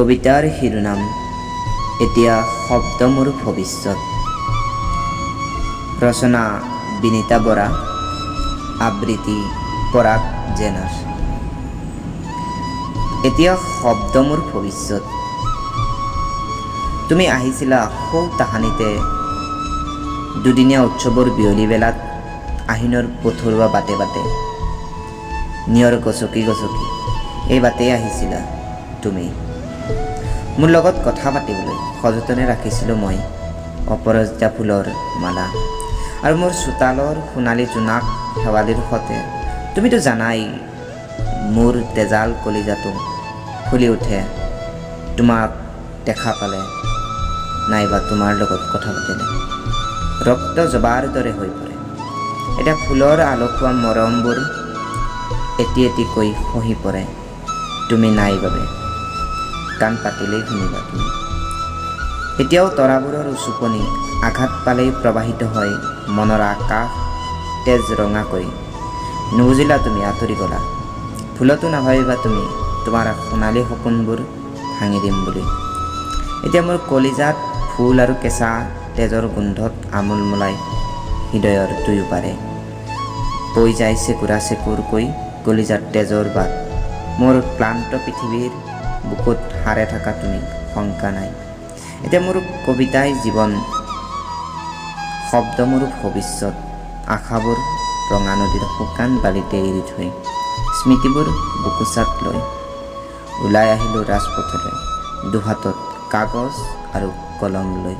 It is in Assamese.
কবিতাৰ শিৰোনাম এতিয়া শব্দ মোৰ ভৱিষ্যত। ৰচনা বিনীতা বৰা, আবৃত্তি পৰাগ জেনাৰ। এতিয়া শব্দ মোৰ ভৱিষ্যত। তুমি আহিছিলা সৌ তাহানিতে দুদিনীয়া উৎসৱৰ বিয়লি বেলাত, আহিনৰ পথৰুৱা বাটে বাটে, নিয়ৰ গছকি গছকি এই বাটেই আহিছিলা তুমি। মোৰ লগত কথা পাতিবলৈ সযতনে ৰাখিছিলোঁ মই অপৰাজিতা ফুলৰ মালা, আৰু মোৰ চোতালৰ সোণালী জোনাক শেৱালিৰ সতে তুমিতো জানাই মোৰ তেজাল কলিজাটো ফুলি উঠে তোমাক দেখা পালে, নাইবা তোমাৰ লগত কথা পাতিলে। ৰক্ত জবাৰ দৰে হৈ পৰে। এতিয়া ফুলৰ আলসুৱা মৰমবোৰ এটি এটিকৈ খহি পৰে তুমি নাই বাবে। কাণ পাতিলেই শুনিবা তুমি। এতিয়াও তৰাবোৰৰ উচুপনি আঘাত পালেই প্ৰবাহিত হয় মনৰ আকাশ তেজ ৰঙাকৈ। নুবুজিলা তুমি, আঁতৰি গলা। ভুলতো নাভাবিবা তুমি তোমাৰ সোণালী সপোনবোৰ ভাঙি দিম বুলি। এতিয়া মোৰ কলিজাত ফুল আৰু কেঁচা তেজৰ গোন্ধত আমোল মোলাই হৃদয়ৰ দুয়ো পাৰে বৈ যায় চেকুৰা চেকুৰকৈ কলিজাত তেজৰ বাট। মোৰ ক্লান্ত পৃথিৱীৰ বুকুত সাৰে থকা তুমি, শংকা নাই। এতিয়া মোৰ কবিতাই জীৱন, শব্দ মোৰ ভৱিষ্যত। আশাবোৰ ৰঙা নদীৰ শুকান বালিতে এৰি থৈ, স্মৃতিবোৰ বুকুচাত লৈ ওলাই আহিলোঁ ৰাজপথলৈ, দুহাতত কাগজ আৰু কলম লৈ।